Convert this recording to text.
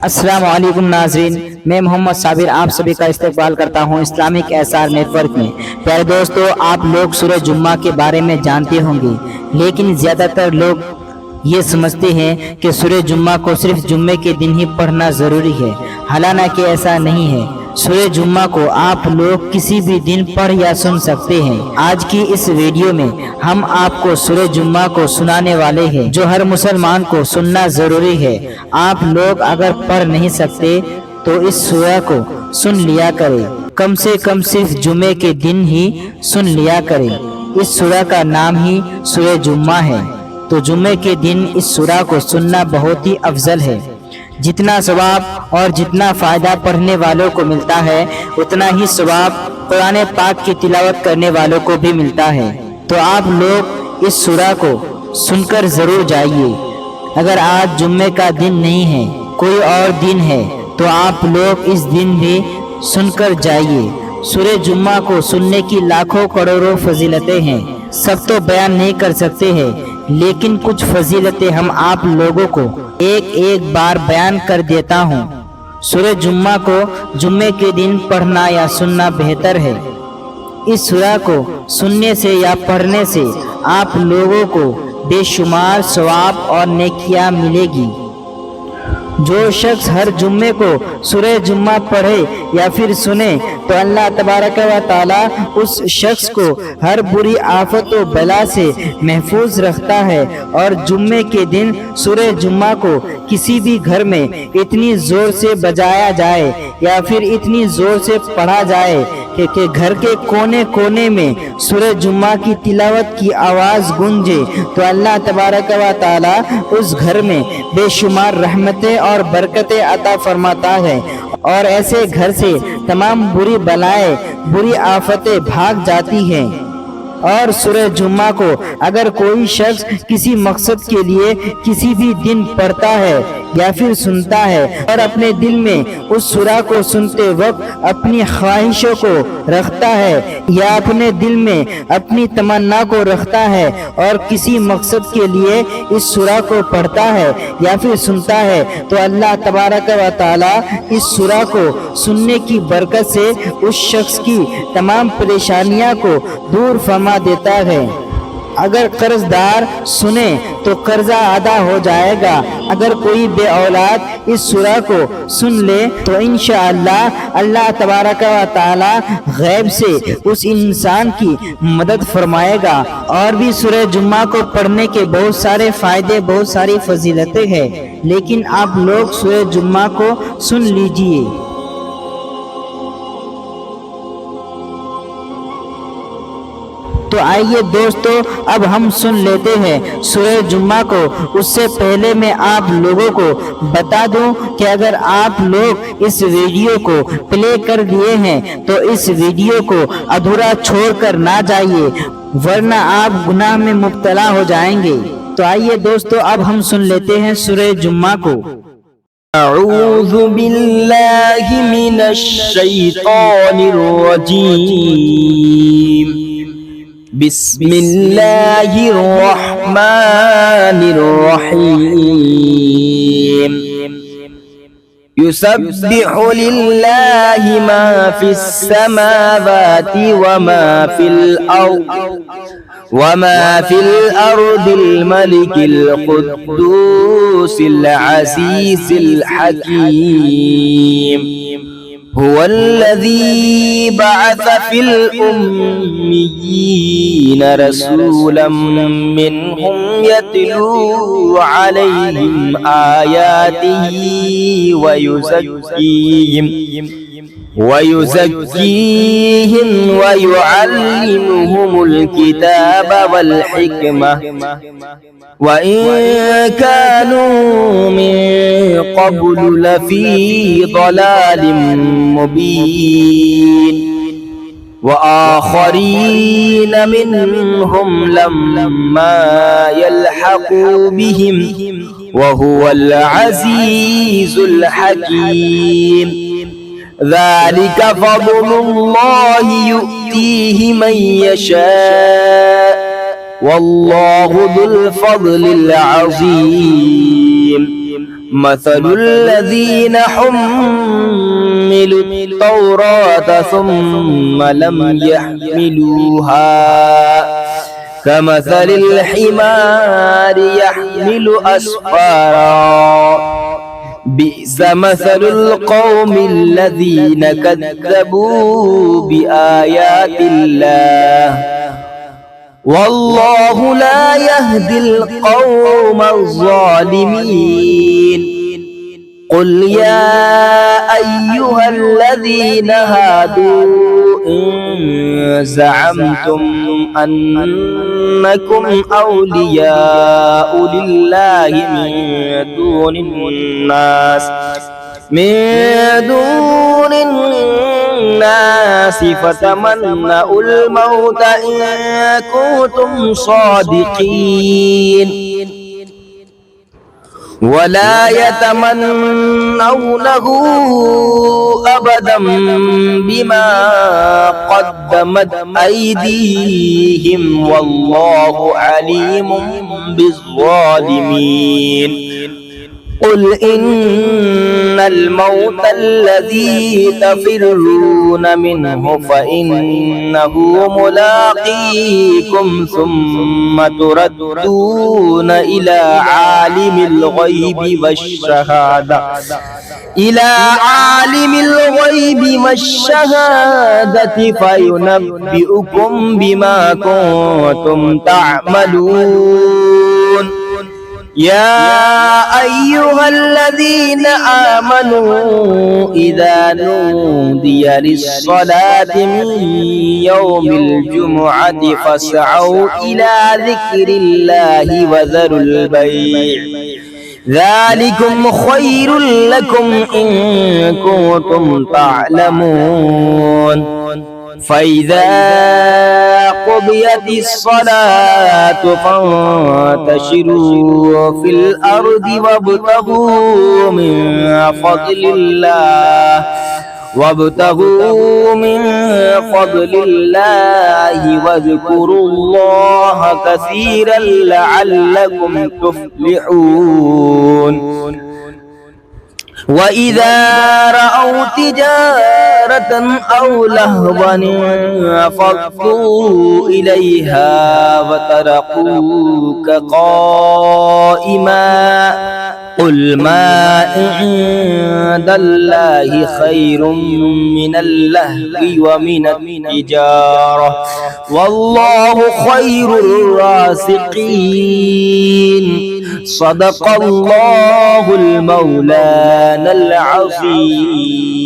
السلام علیکم ناظرین، میں محمد صابر آپ سبھی کا استقبال کرتا ہوں اسلامک ایس آر نیٹ ورک میں۔ پیارے دوستو، آپ لوگ سورہ جمعہ کے بارے میں جانتے ہوں گے، لیکن زیادہ تر لوگ یہ سمجھتے ہیں کہ سورہ جمعہ کو صرف جمعے کے دن ہی پڑھنا ضروری ہے، حالانکہ ایسا نہیں ہے۔ سورہ جمعہ کو آپ لوگ کسی بھی دن پڑھ یا سن سکتے ہیں۔ آج کی اس ویڈیو میں ہم آپ کو سورہ جمعہ کو سنانے والے ہیں، جو ہر مسلمان کو سننا ضروری ہے۔ آپ لوگ اگر پڑھ نہیں سکتے تو اس سورہ کو سن لیا کریں، کم سے کم صرف جمعے کے دن ہی سن لیا کریں۔ اس سورہ کا نام ہی سورہ جمعہ ہے، تو جمعے کے دن اس سورہ کو سننا بہت ہی افضل ہے۔ جتنا ثواب اور جتنا فائدہ پڑھنے والوں کو ملتا ہے، اتنا ہی ثواب قرآن پاک کی تلاوت کرنے والوں کو بھی ملتا ہے۔ تو آپ لوگ اس سورہ کو سن کر ضرور جائیے۔ اگر آج جمعے کا دن نہیں ہے، کوئی اور دن ہے، تو آپ لوگ اس دن بھی سن کر جائیے۔ سورہ جمعہ کو سننے کی لاکھوں کروڑوں فضیلتیں ہیں، سب تو بیان نہیں کر سکتے ہیں، لیکن کچھ فضیلتیں ہم آپ لوگوں کو ایک بار بیان کر دیتا ہوں۔ سورہ جمعہ کو جمعے کے دن پڑھنا یا سننا بہتر ہے۔ اس سورہ کو سننے سے یا پڑھنے سے آپ لوگوں کو بے شمار ثواب اور نیکیاں ملے گی۔ جو شخص ہر جمعے کو سورہ جمعہ پڑھے یا پھر سنے تو اللہ تبارک و تعالی اس شخص کو ہر بری آفت و بلا سے محفوظ رکھتا ہے۔ اور جمعے کے دن سورہ جمعہ کو کسی بھی گھر میں اتنی زور سے بجایا جائے یا پھر اتنی زور سے پڑھا جائے کہ گھر کے کونے کونے میں سورہ جمعہ کی تلاوت کی آواز گونجے، تو اللہ تبارک و تعالی اس گھر میں بے شمار رحمتیں اور برکتیں عطا فرماتا ہے، اور ایسے گھر سے تمام بری بلائیں، بری آفتیں بھاگ جاتی ہیں۔ اور سورہ جمعہ کو اگر کوئی شخص کسی مقصد کے لیے کسی بھی دن پڑھتا ہے یا پھر سنتا ہے، اور اپنے دل میں اس سورہ کو سنتے وقت اپنی خواہشوں کو رکھتا ہے یا اپنے دل میں اپنی تمنا کو رکھتا ہے اور کسی مقصد کے لیے اس سورہ کو پڑھتا ہے یا پھر سنتا ہے، تو اللہ تبارک و تعالی اس سورہ کو سننے کی برکت سے اس شخص کی تمام پریشانیاں کو دور فرما دیتا ہے۔ اگر قرض دار سنے تو قرضہ ادا ہو جائے گا۔ اگر کوئی بے اولاد اس سورہ کو سن لے تو انشاءاللہ اللہ تبارک و تعالی غیب سے اس انسان کی مدد فرمائے گا۔ اور بھی سورہ جمعہ کو پڑھنے کے بہت سارے فائدے، بہت ساری فضیلتیں ہیں، لیکن آپ لوگ سورہ جمعہ کو سن لیجئے۔ تو آئیے دوستو، اب ہم سن لیتے ہیں سورہ جمعہ کو۔ اس سے پہلے میں آپ لوگوں کو بتا دوں کہ اگر آپ لوگ اس ویڈیو کو پلے کر دیے ہیں تو اس ویڈیو کو ادھورا چھوڑ کر نہ جائیے، ورنہ آپ گناہ میں مبتلا ہو جائیں گے۔ تو آئیے دوستو، اب ہم سن لیتے ہیں سورہ جمعہ کو۔ اعوذ باللہ من الشیطان الرجیم، بسم اللہ الرحمن الرحیم۔ یسبح للہ ما فی السماوات وما فی الارض الملک القدوس العزیز الحکیم۔ هو الذي بعث في الأميين رسولا منهم يتلو عليهم آياته ويزكيهم ويعلمهم الكتاب والحكمة وإن كانوا من قبل لفي ضلال مبين، وآخرين منهم لما يلحقوا بهم وهو العزيز الحكيم۔ ذلك فضل الله يؤتيه من يشاء واللہ ذو الفضل العظیم۔ مثل الذين حملوا التوراة ثم لم يحملوها كمثل الحمار يحمل أسفارا بئس مثل القوم الذين كذبوا بآيات الله والله لا يهدي القوم الظالمين. قل يا أيها الذين هادوا إن زعمتم أنكم أولياء لله من دون الناس فتمنوا الموت إن كنتم صادقين ولا يتمنونه أبدا بما قدمت أيديهم والله عليم بالظالمين. قل إن الموت الذي تفرون منه فإنه ملاقيكم ثم تردون إلى عالم الغيب والشهادة فينبئكم بما كنتم تعملون. يا أيها الذين آمنوا إذا نودي للصلاة من يوم الجمعة فاسعوا إلى ذكر الله وذروا البيع ذلكم خير لكم إن كنتم تعلمون. فإذا قضيت الصلاة فانتشروا في الأرض وابتغوا من فضل الله واذكروا الله كثيرا لعلكم تفلحون. وإذا رأوا تجارة أو لهوا انفضوا إليها وتركوك قائما قل ما عند الله خير من اللهو ومن التجارة والله خير الرازقين. صدق الله المولانا العظيم.